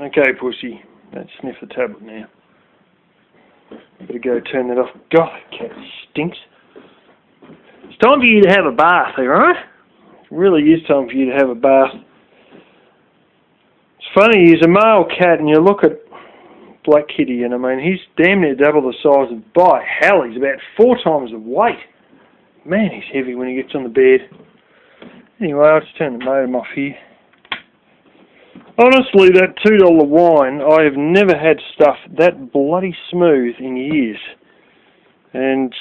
Okay, pussy. Don't sniff the tablet now. Better go turn that off. God, that cat stinks. It's time for you to have a bath, alright? It really is time for you to have a bath. It's funny, he's a male cat, and you look at Black Kitty, and I mean, he's damn near double the size of, by hell, he's about 4 times the weight. Man, he's heavy when he gets on the bed. Anyway, I'll just turn the modem off here. Honestly, that $2 wine, I have never had stuff that bloody smooth in years. And,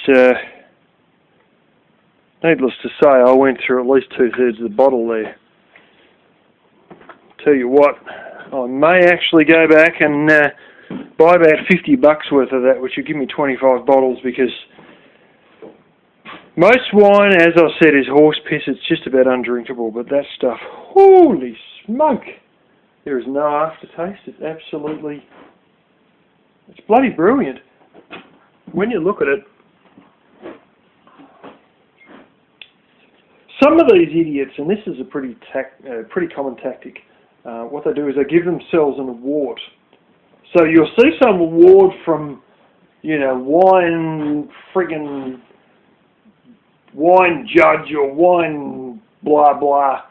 needless to say, I went through at least 2/3 of the bottle there. Tell you what, I may actually go back and buy about $50 worth of that, which would give me 25 bottles, because most wine, as I said, is horse piss. It's just about undrinkable, but that stuff, holy smoke! There is no aftertaste. It's absolutely, it's bloody brilliant. When you look at it, some of these idiots, and this is a pretty common tactic, what they do is they give themselves an award. So you'll see some award from, you know, wine judge or wine blah blah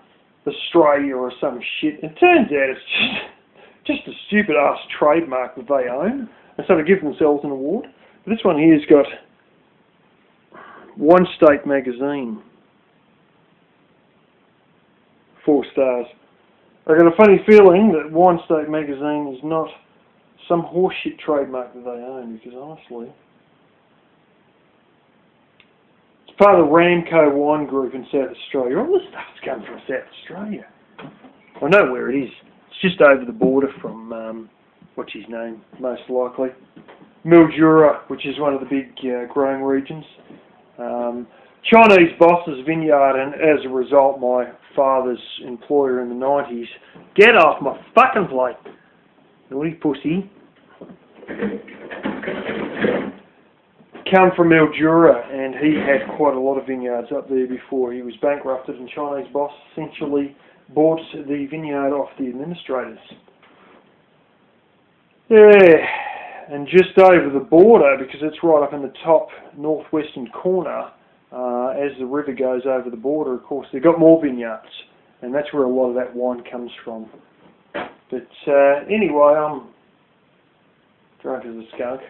Australia or some shit. It turns out it's just a stupid ass trademark that they own, and so they give themselves an award. But this one here's got One State Magazine, 4 stars. I got a funny feeling that One State Magazine is not some horseshit trademark that they own, because honestly, it's part of the Ramco Wine Group in South Australia. All this stuff's come from South Australia. I know where it is. It's just over the border from, what's his name, most likely, Mildura, which is one of the big growing regions. Chinese boss's vineyard, and as a result, my father's employer in the 90s. Get off my fucking plate, naughty pussy. Come from Mildura, and he had quite a lot of vineyards up there before he was bankrupted, and Chinese boss essentially bought the vineyard off the administrators. Yeah, and just over the border, because it's right up in the top northwestern corner, as the river goes over the border, of course, they've got more vineyards, and that's where a lot of that wine comes from. But anyway, I'm drunk as a skunk.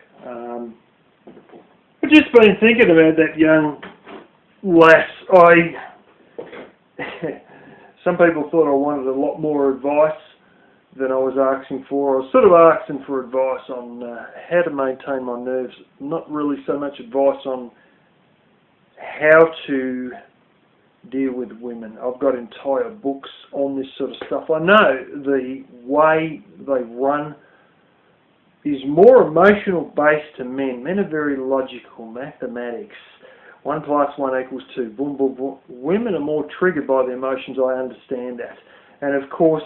I've just been thinking about that young lass. Some people thought I wanted a lot more advice than I was asking for. I was sort of asking for advice on how to maintain my nerves, not really so much advice on how to deal with women. I've got entire books on this sort of stuff. I know the way they run is more emotional based to men. Men are very logical, mathematics. 1 + 1 = 2. Boom, boom, boom. Women are more triggered by the emotions. I understand that. And of course,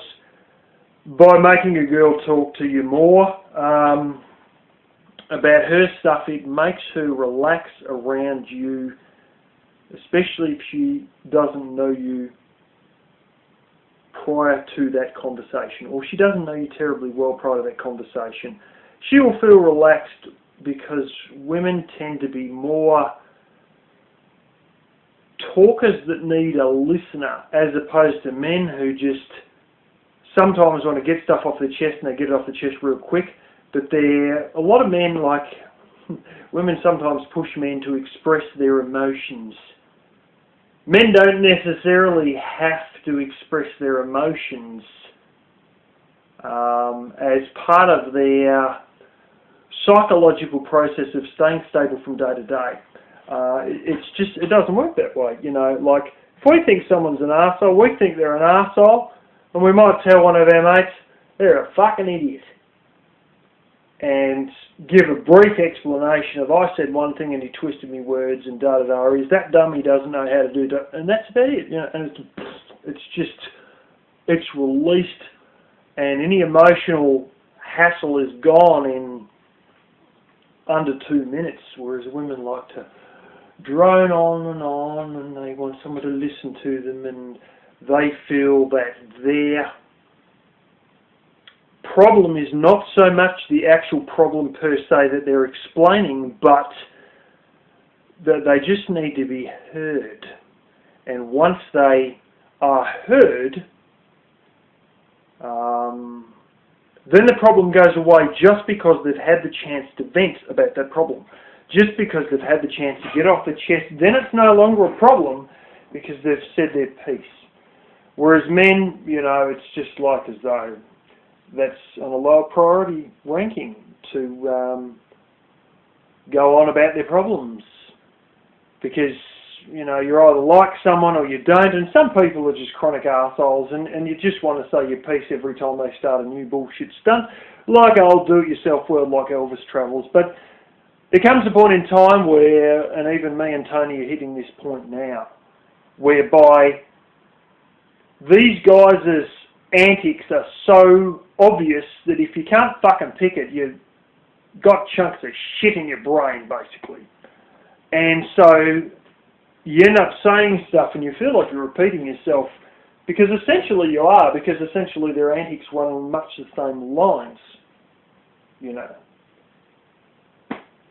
by making a girl talk to you more about her stuff, it makes her relax around you, especially if she doesn't know you prior to that conversation, or she doesn't know you terribly well prior to that conversation. She will feel relaxed because women tend to be more talkers that need a listener, as opposed to men who just sometimes want to get stuff off their chest, and they get it off the chest real quick. But a lot of men, like women, sometimes push men to express their emotions. Men don't necessarily have to express their emotions as part of their psychological process of staying stable from day to day. It doesn't work that way, you know. Like, if we think someone's an arsehole, we think they're an arsehole, and we might tell one of our mates, they're a fucking idiot, and give a brief explanation of, I said one thing and he twisted me words and da-da-da, is that dumb, he doesn't know how to do that, and that's about it, you know. And it's released, and any emotional hassle is gone in under 2 minutes, whereas women like to drone on, and they want someone to listen to them, and they feel that their problem is not so much the actual problem per se that they're explaining, but that they just need to be heard. And once they are heard, then the problem goes away just because they've had the chance to vent about that problem. Just because they've had the chance to get off their chest, then it's no longer a problem because they've said their piece. Whereas men, you know, it's just like as though that's on a lower priority ranking to go on about their problems. Because, you know, you either like someone or you don't, and some people are just chronic arseholes, and you just want to say your piece every time they start a new bullshit stunt, like old do-it-yourself world like Elvis Travels. But there comes a point in time where, and even me and Tony are hitting this point now, whereby these guys' antics are so obvious that if you can't fucking pick it, you've got chunks of shit in your brain, basically. And so you end up saying stuff and you feel like you're repeating yourself because essentially you are, because essentially their antics run on much the same lines, you know.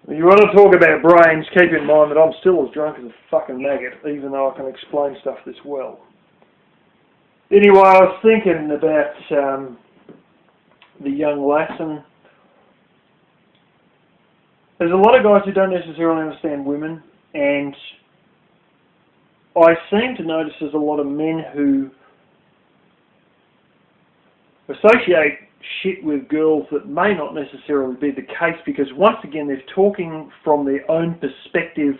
When you want to talk about brains, keep in mind that I'm still as drunk as a fucking maggot, even though I can explain stuff this well. Anyway, I was thinking about the young lass, and there's a lot of guys who don't necessarily understand women, and I seem to notice there's a lot of men who associate shit with girls that may not necessarily be the case, because once again they're talking from their own perspective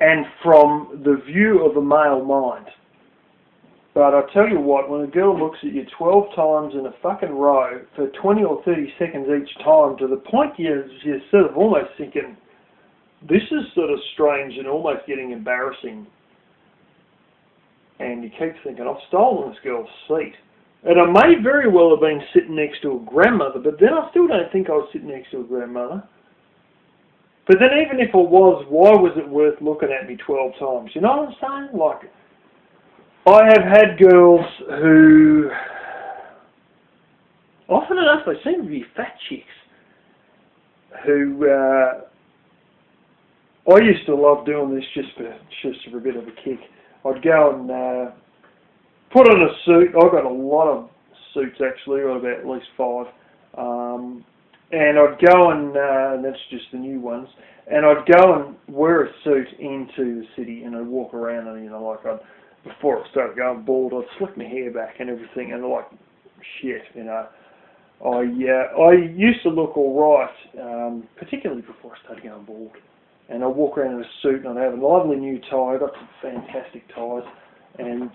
and from the view of a male mind. But I tell you what, when a girl looks at you 12 times in a fucking row for 20 or 30 seconds each time, to the point you're sort of almost thinking, this is sort of strange and almost getting embarrassing. And you keep thinking, I've stolen this girl's seat. And I may very well have been sitting next to a grandmother, but then I still don't think I was sitting next to a grandmother. But then even if I was, why was it worth looking at me 12 times? You know what I'm saying? Like, I have had girls who, often enough, they seem to be fat chicks, who, I used to love doing this just for a bit of a kick. I'd go and put on a suit. I've got a lot of suits actually, I've got about at least 5. And I'd go and that's just the new ones, and I'd go and wear a suit into the city, and I'd walk around, and, you know, like before I started going bald, I'd slick my hair back and everything, and like, shit, you know. I used to look alright, particularly before I started going bald. And I'd walk around in a suit, and I'd have a lovely new tie. I've got some fantastic ties, and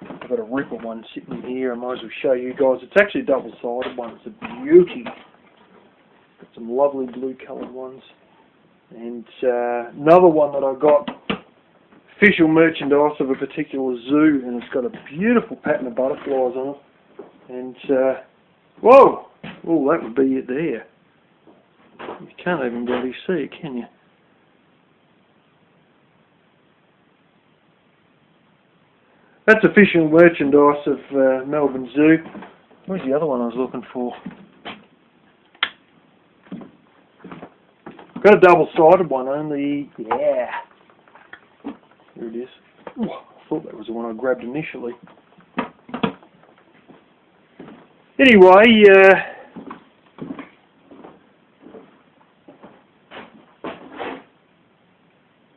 I've got a Ripper one sitting here. I might as well show you guys. It's actually a double-sided one. It's a beauty. Got some lovely blue-coloured ones. And another one that I got, official merchandise of a particular zoo, and it's got a beautiful pattern of butterflies on it. And, whoa! Oh, that would be it there. You can't even bloody see it, can you? That's official merchandise of Melbourne Zoo. Where's the other one I was looking for? Got a double-sided one only. Yeah. Here it is. Ooh, I thought that was the one I grabbed initially. Anyway,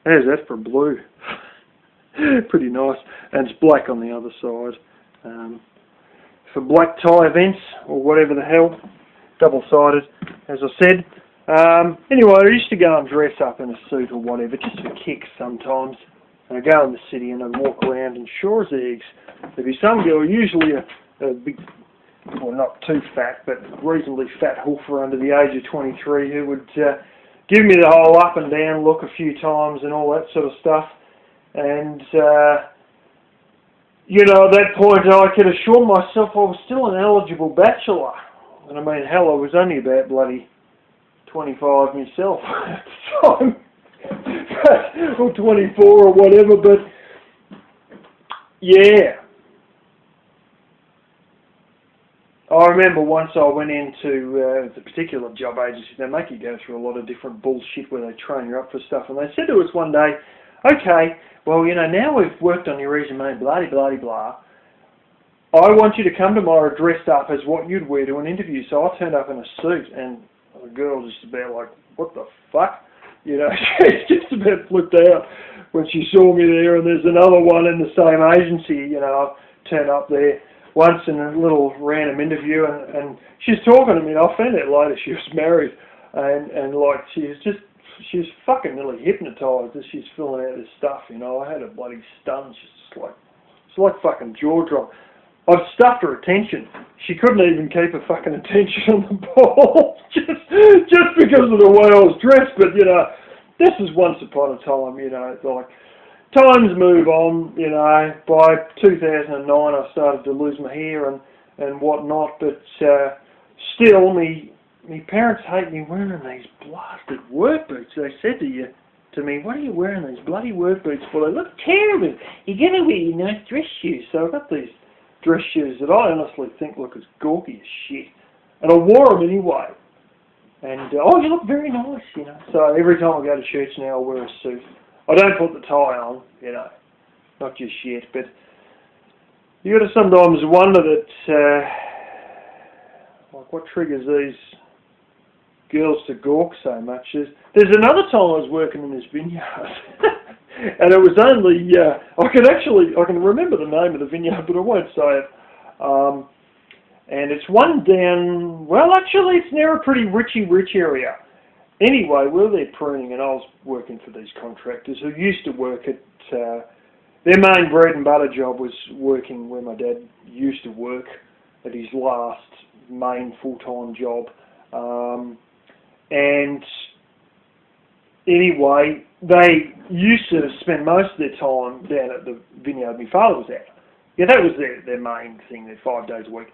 there's that for blue. Pretty nice. And it's black on the other side. For black tie events, or whatever the hell, double-sided, as I said. Anyway, I used to go and dress up in a suit or whatever, just for kicks sometimes. And I'd go in the city and I'd walk around, and sure as eggs, there'd be some girl, usually a big, well, not too fat, but reasonably fat hoofer under the age of 23, who would give me the whole up and down look a few times and all that sort of stuff. And, you know, at that point I could assure myself I was still an eligible bachelor. And I mean, hell, I was only about bloody 25 myself at the time. Or 24 or whatever, but yeah. I remember once I went into the particular job agency, they make you go through a lot of different bullshit where they train you up for stuff, and they said to us one day, okay, well, now we've worked on your resume, blah, blah, blah, blah. I want you to come tomorrow dressed up as what you'd wear to an interview. So I turned up in a suit, and the girl just about like, what the fuck? She's just about flipped out when she saw me there. And there's another one in the same agency, I turned up there once in a little random interview, and she's talking to me, and I found out later she was married, and like she's fucking nearly hypnotised as she's filling out this stuff, I had her bloody stunned. It's like fucking jaw drop. I've stuffed her attention. She couldn't even keep her fucking attention on the ball just because of the way I was dressed. But, this is once upon a time, like, times move on, by 2009 I started to lose my hair and whatnot, but still, me parents hate me wearing these blasted work boots. They said to me, what are you wearing these bloody work boots for? They look terrible. You're going to wear your nice dress shoes. So I've got these dress shoes that I honestly think look as gawky as shit. And I wore them anyway. And, you look very nice, So every time I go to church now, I wear a suit. I don't put the tie on, not just yet. But you got to sometimes wonder that, like, what triggers these girls to gawk so much. There's another time I was working in this vineyard. And it was only, I can remember the name of the vineyard, but I won't say it. And it's one down, actually it's near a pretty rich area. Anyway, we were there pruning, and I was working for these contractors who used to work at, their main bread and butter job was working where my dad used to work at his last main full-time job. And anyway, they used to spend most of their time down at the vineyard my father was at. Yeah, that was their main thing, their 5 days a week.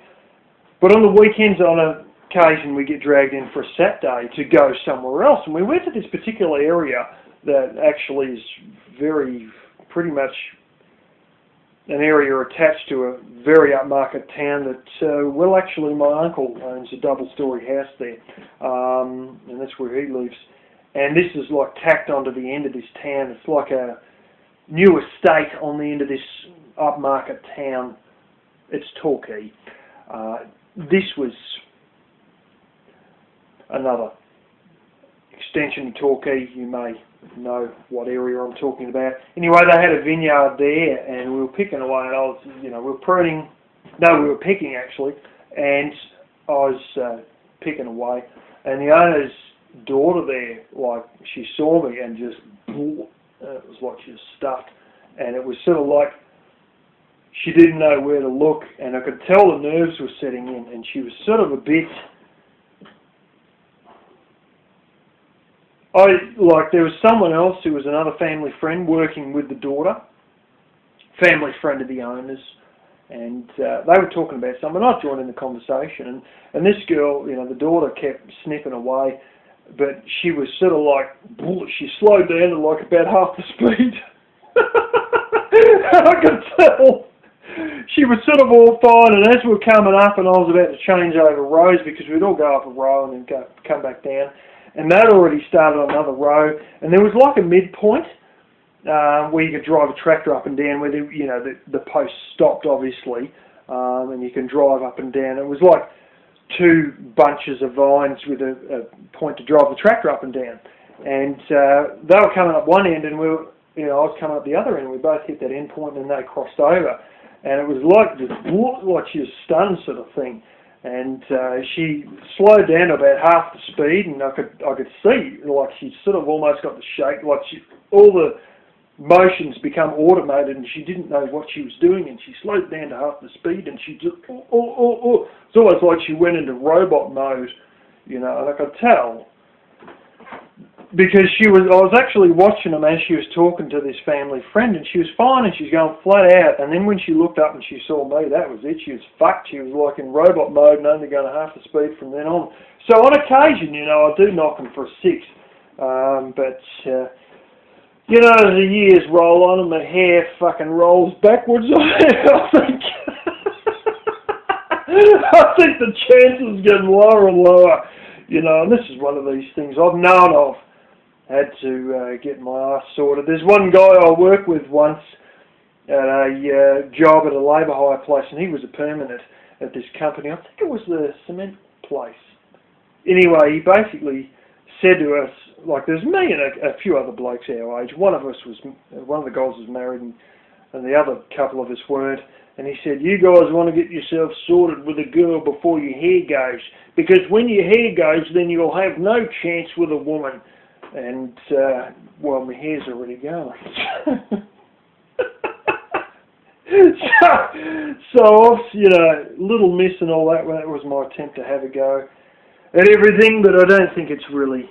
But on the weekends, on occasion, we get dragged in for a Saturday to go somewhere else. And we went to this particular area that actually is pretty much an area attached to a very upmarket town that, actually my uncle owns a double-storey house there. And that's where he lives. And this is like tacked onto the end of this town. It's like a new estate on the end of this upmarket town. It's Torquay. This was another extension of Torquay. You may know what area I'm talking about. Anyway, they had a vineyard there, and we were picking away, and we were pruning. No, we were picking actually, and I was picking away, and the owner's daughter there, like, she saw me and just, it was like she was stuffed, and it was sort of like she didn't know where to look, and I could tell the nerves were setting in, and she was sort of a bit, there was someone else who was another family friend working with the daughter, family friend of the owners, and they were talking about something. I joined in the conversation, and this girl, the daughter kept snipping away, but she was sort of like, she slowed down to like about half the speed. I could tell. She was sort of all fine, and as we were coming up, and I was about to change over rows, because we'd all go up a row and then come back down, and they'd already started on another row, and there was like a midpoint where you could drive a tractor up and down, where the post stopped, obviously, and you can drive up and down. It was like 2 bunches of vines with a point to drive the tractor up and down, and they were coming up one end, and I was coming up the other end. We both hit that end point, and they crossed over, and it was like she was stunned, sort of thing. And she slowed down to about half the speed, and I could see like she sort of almost got the shake, like all the motions become automated, and she didn't know what she was doing, and she slowed down to half the speed, and she just it's almost like she went into robot mode, and I could tell, because I was actually watching them as she was talking to this family friend, and she was fine, and she's going flat out, and then when she looked up and she saw me, that was it. She was fucked. She was like in robot mode and only going half the speed from then on. So on occasion, I do knock them for a 6, but as the years roll on and my hair fucking rolls backwards, I think I think the chances are getting lower and lower, you know, and this is one of these things I've known of. Had to get my ass sorted. There's one guy I worked with once at a job at a labour hire place, and he was a permanent at this company. I think it was the cement place. Anyway, he basically said to us, like, there's me and a few other blokes our age. One of the guys was married, and the other couple of us weren't. And he said, you guys want to get yourself sorted with a girl before your hair goes, because when your hair goes, then you'll have no chance with a woman. And, well, my hair's already going. so, you know, Little Miss and all that, that was my attempt to have a go at everything, but I don't think it's really,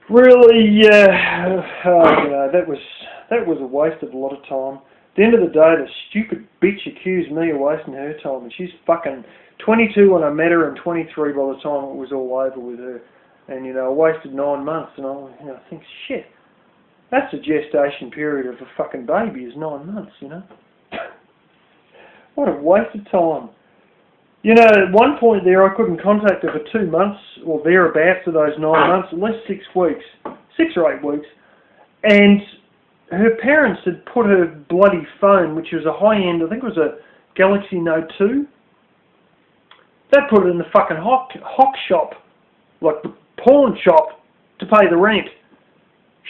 you know, that was a waste of a lot of time. At the end of the day, the stupid bitch accused me of wasting her time, and she's fucking 22 when I met her and 23 by the time it was all over with her. And, you know, I wasted 9 months, and I think, shit, that's a gestation period of a fucking baby is 9 months, you know. What a waste of time. You know, at one point there, I couldn't contact her for 2 months, or thereabouts of those 9 months, at least 6 weeks, 6 or 8 weeks. And her parents had put her bloody phone, which was a high-end, I think it was a Galaxy Note 2, they put it in the fucking hock shop, like the pawn shop, to pay the rent.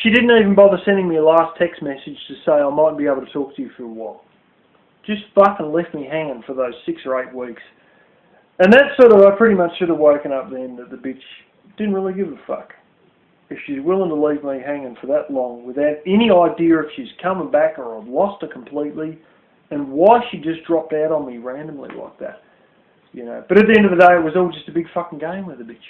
She didn't even bother sending me a last text message to say I might be able to talk to you for a while. Just fucking left me hanging for those 6 or 8 weeks. And that sort of, I pretty much should have woken up then that the bitch didn't really give a fuck. If she's willing to leave me hanging for that long without any idea if she's coming back or I've lost her completely, and why she just dropped out on me randomly like that. You know. But at the end of the day, it was all just a big fucking game with the bitch.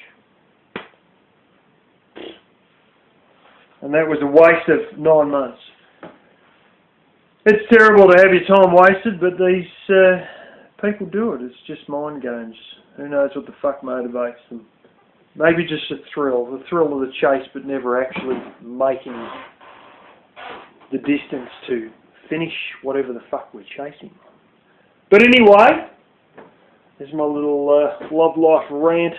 And that was a waste of 9 months. It's terrible to have your time wasted, but these people do it. It's just mind games. Who knows what the fuck motivates them? Maybe just a thrill. The thrill of the chase, but never actually making the distance to finish whatever the fuck we're chasing. But anyway, there's my little love life rant